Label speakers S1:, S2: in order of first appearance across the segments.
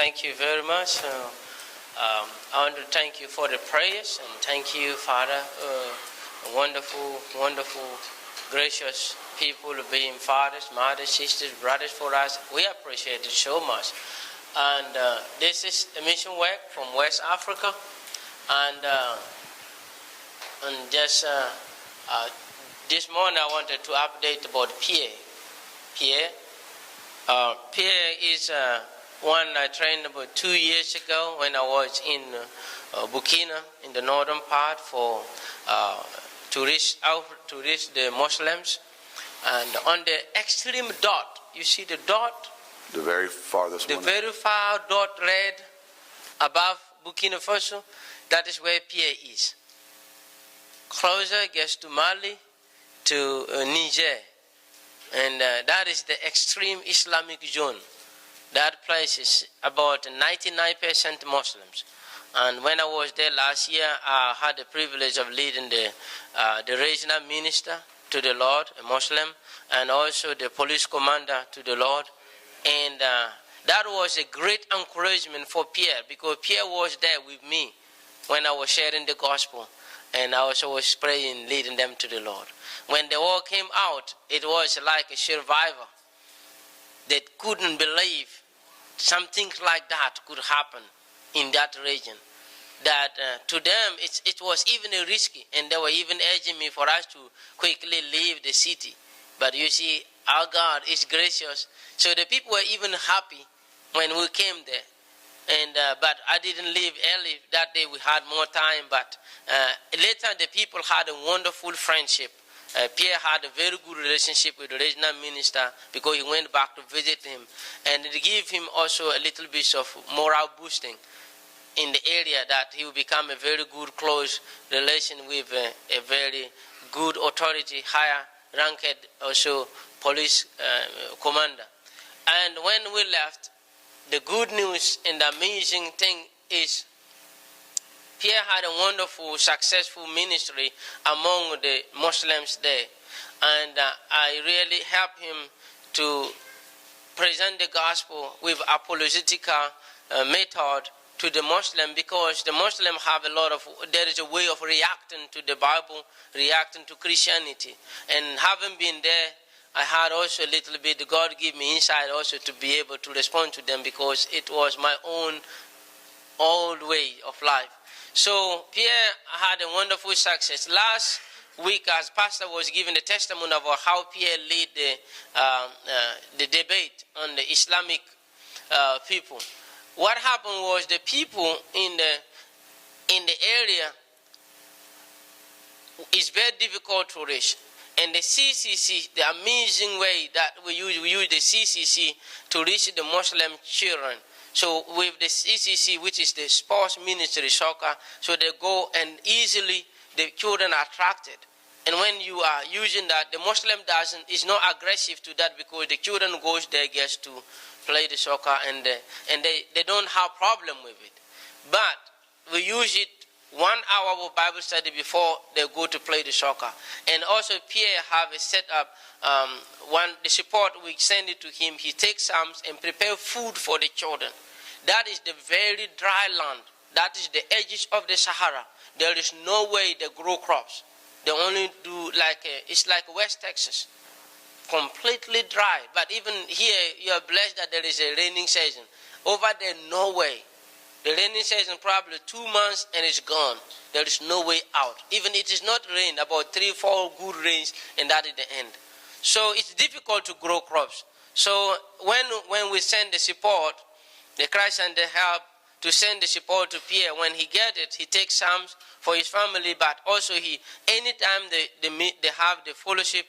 S1: Thank you very much. I want to thank you for the prayers and thank you, Father. Wonderful, wonderful, gracious people being fathers, mothers, sisters, brothers for us. We appreciate it so much. And this is a mission work from West Africa. And just this morning I wanted to update about Pierre. Pierre is one I trained about 2 years ago when I was in Burkina, in the northern part, for to reach the Muslims. And on the extreme dot, you see the dot?
S2: The very farthest one.
S1: The very far dot red above Burkina Faso, that is where Pierre is. Closer gets to Mali, to Niger. And that is the extreme Islamic zone. That place is about 99% Muslims. And when I was there last year, I had the privilege of leading the regional minister to the Lord, a Muslim, and also the police commander to the Lord. And that was a great encouragement for Pierre, because Pierre was there with me when I was sharing the gospel. And I also was praying, leading them to the Lord. When the war came out, it was like a survivor that couldn't believe something like that could happen in that region. That to them, it was even risky, and they were even urging me for us to quickly leave the city. But you see, our God is gracious. So the people were even happy when we came there. And but I didn't leave early. That day we had more time, but later the people had a wonderful friendship. Pierre had a very good relationship with the regional minister because he went back to visit him. And it gave him also a little bit of morale boosting in the area, that he will become a very good, close relation with a very good authority, higher ranked also police commander. And when we left, the good news and the amazing thing is Pierre had a wonderful, successful ministry among the Muslims there. And I really helped him to present the gospel with apologetical method to the Muslim, because the Muslims have there is a way of reacting to the Bible, reacting to Christianity. And having been there, I had also a little bit, God gave me insight also to be able to respond to them, because it was my own old way of life. So Pierre had a wonderful success. Last week, as pastor was giving the testimony about how Pierre led the debate on the Islamic people. What happened was the people in the area is very difficult to reach. And the CCC, the amazing way that we use the CCC to reach the Muslim children. So with the CCC, which is the sports ministry, soccer, so they go and easily the children are attracted. And when you are using that, the Muslim is not aggressive to that, because the children goes there, gets to play the soccer, and they don't have problem with it. But we use it 1 hour of Bible study before they go to play the soccer. And also Pierre have a setup, the support, we send it to him. He takes Psalms and prepare food for the children. That is the very dry land. That is the edges of the Sahara. There is no way they grow crops. They only do it's like West Texas, completely dry. But even here, you are blessed that there is a raining season. Over there, no way. The raining season probably 2 months and it's gone. There is no way out. Even it is not rain, about 3-4 good rains, and that is the end. So it's difficult to grow crops. So when we send the support, the Christ and the help to send the support to Pierre, when he gets it, he takes Psalms for his family, but also anytime they have the fellowship,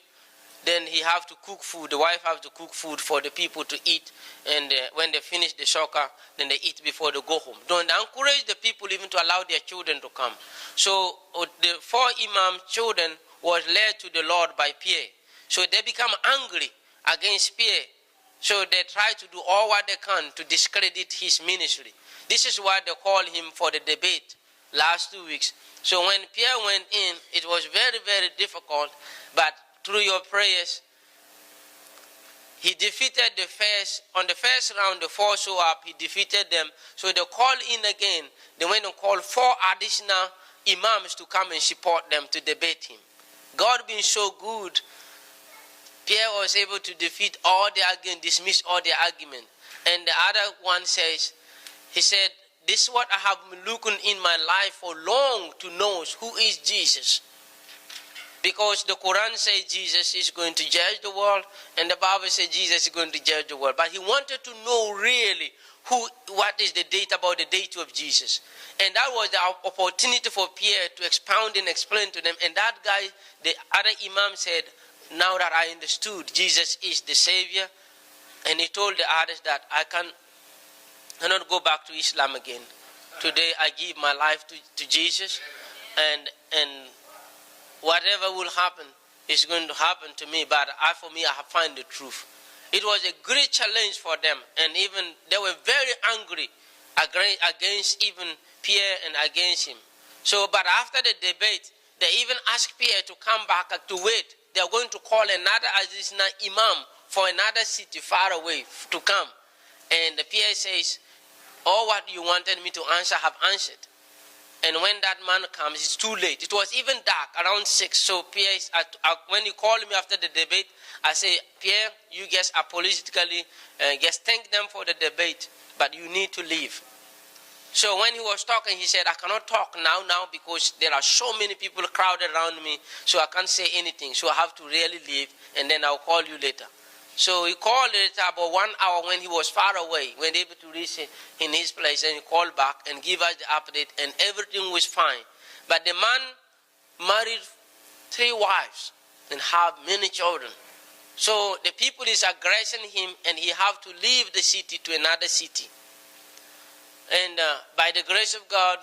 S1: then he have to cook food. The wife have to cook food for the people to eat, and when they finish the soccer, then they eat before they go home. Don't encourage the people even to allow their children to come. So the 4 imam children was led to the Lord by Pierre. So they become angry against Pierre. So they try to do all what they can to discredit his ministry. This is why they called him for the debate last 2 weeks. So when Pierre went in, it was very, very difficult, but through your prayers, he defeated on the first round, the 4 show up, he defeated them. So they called in again. They went and called 4 additional imams to come and support them to debate him. God being so good, Pierre was able to defeat all the argument, dismiss all the argument. And the other one says, he said, this is what I have been looking in my life for long to know, who is Jesus. Because the Quran says Jesus is going to judge the world, and the Bible says Jesus is going to judge the world. But he wanted to know really what is the date about the deity of Jesus. And that was the opportunity for Pierre to expound and explain to them. And that guy, the other imam, said, now that I understood Jesus is the Savior, and he told the others that I cannot go back to Islam again. Today I give my life to Jesus, and whatever will happen is going to happen to me, but for me, I have found the truth. It was a great challenge for them, and even they were very angry against even Pierre and against him. So, but after the debate, they even asked Pierre to come back to wait. They are going to call another additional imam for another city far away to come. And Pierre says, all what you wanted me to answer, I have answered. And when that man comes, it's too late. It was even dark, around 6. So Pierre, when he called me after the debate, I say, Pierre, you guys are politically, just thank them for the debate, but you need to leave. So when he was talking, he said, I cannot talk now because there are so many people crowded around me, so I can't say anything. So I have to really leave, and then I'll call you later. So he called later about 1 hour when he was far away, when able to reach in his place, and he called back and give us the update, and everything was fine. But the man married 3 wives and have many children. So the people is aggressing him, and he have to leave the city to another city. And by the grace of God,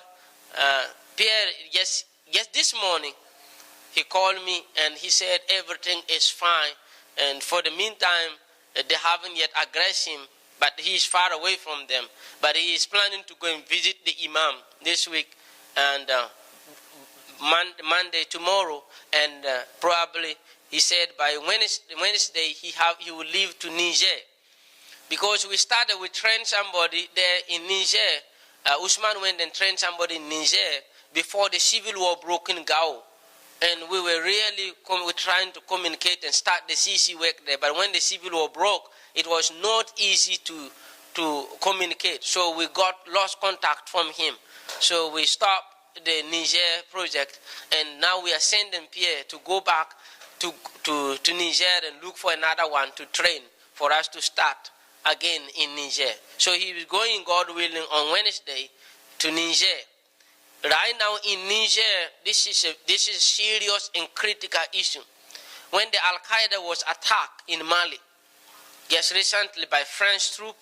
S1: Pierre, just this morning, he called me and he said everything is fine. And for the meantime, they haven't yet aggressed him, but he is far away from them. But he is planning to go and visit the imam this week, and Monday, tomorrow, and probably, he said by Wednesday he will leave to Niger. Because we started, we trained somebody there in Niger. Usman went and trained somebody in Niger before the civil war broke in Gao. And we were really trying to communicate and start the CC work there. But when the civil war broke, it was not easy to communicate. So we lost contact from him. So we stopped the Niger project. And now we are sending Pierre to go back to Niger and look for another one to train for us to start again in Niger. So he is going, God willing, on Wednesday to Niger. Right now in Niger, this is a serious and critical issue. When the Al-Qaeda was attacked in Mali, just recently by French troops,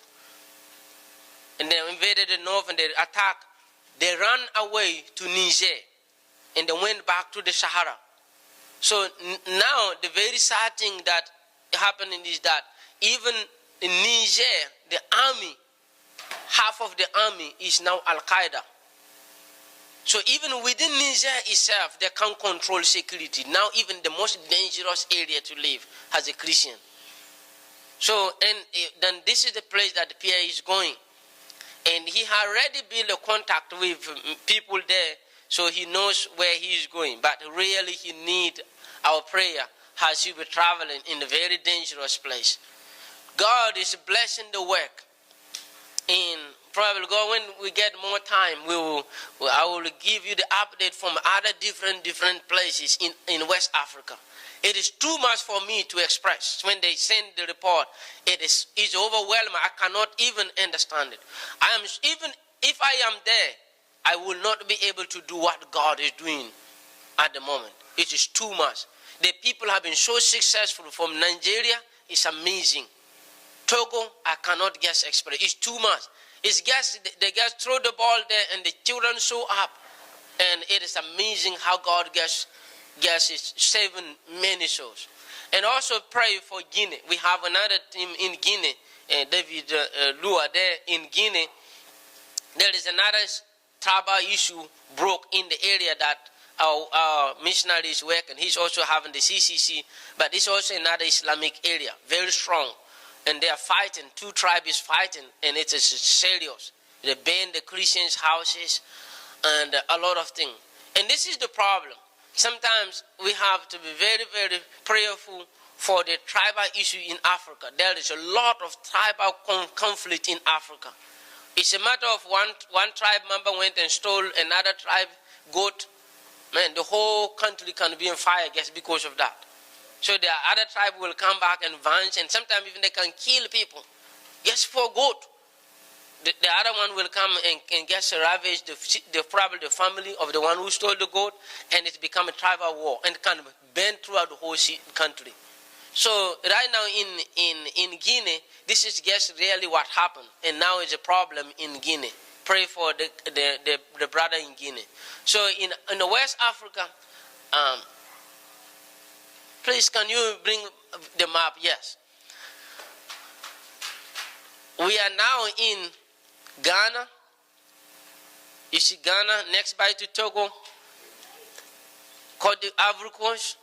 S1: and they invaded the north and they attacked, they ran away to Niger, and they went back to the Sahara. So now the very sad thing that happening is that even in Niger, the army, half of the army is now Al-Qaeda. So even within Niger itself, they can't control security. Now even the most dangerous area to live as a Christian. So, and then this is the place that Pierre is going. And he had already built a contact with people there, so he knows where he is going. But really he needs our prayer as he will traveling in a very dangerous place. God is blessing the work. In probably God, when we get more time, I will give you the update from other different places in West Africa. It is too much for me to express. When they send the report, it's overwhelming. I cannot even understand it. Even if I am there, I will not be able to do what God is doing at the moment. It is too much. The people have been so successful from Nigeria. It's amazing. Togo, I cannot just express. It's too much. It's just, they just throw the ball there and the children show up. And it is amazing how God is saving many souls. And also pray for Guinea. We have another team in Guinea, David Lua there in Guinea. There is another tribal issue broke in the area that our missionaries work, and he's also having the CCC, but it's also another Islamic area, very strong. and they are fighting. Two tribes is fighting, and it is serious. They burn the Christians' houses and a lot of things. And this is the problem. Sometimes we have to be very, very prayerful for the tribal issue in Africa. There is a lot of tribal conflict in Africa. It's a matter of one tribe member went and stole another tribe goat. Man, the whole country can be on fire just because of that. So the other tribe will come back and vanish, and sometimes even they can kill people just for goat. The other one will come and just ravage probably the family of the one who stole the goat, and it's become a tribal war and can burn throughout the whole country. So right now in Guinea, this is just really what happened, and now it's a problem in Guinea. Pray for the brother in Guinea. So in the West Africa, please can you bring the map? Yes. We are now in Ghana. You see Ghana, next by to Togo, Côte d'Ivoire,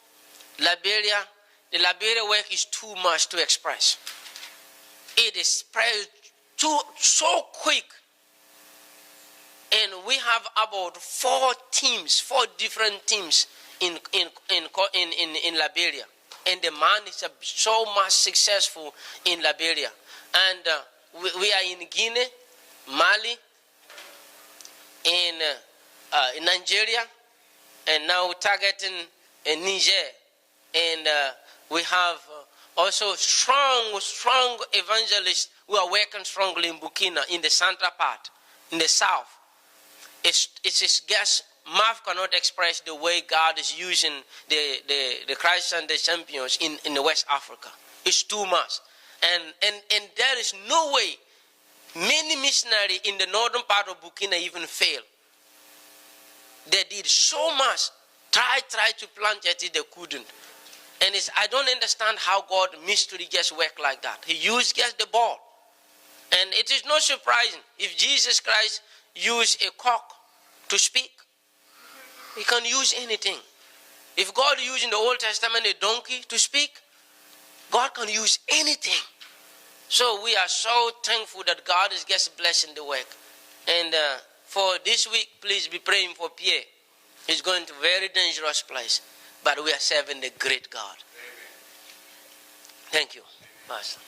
S1: Liberia. The Liberia work is too much to express. It is spread so quick. And we have about 4 different teams in Liberia. And the man is so much successful in Liberia. And we are in Guinea, Mali, in Nigeria, and now targeting Niger. And we have also strong evangelists who are working strongly in Burkina, in the central part, in the south. It's just mouth cannot express the way God is using the Christ and the champions in the West Africa. It's too much. And there is no way many missionaries in the northern part of Burkina even fail. They did so much, try to plant it, they couldn't. And I don't understand how God mystery just work like that. He used just the ball. And it is not surprising if Jesus Christ used a cock to speak. He can use anything. If God used in the Old Testament a donkey to speak, God can use anything. So we are so thankful that God is just blessing the work. And for this week, please be praying for Pierre. He's going to a very dangerous place. But we are serving the great God. Thank you, Pastor.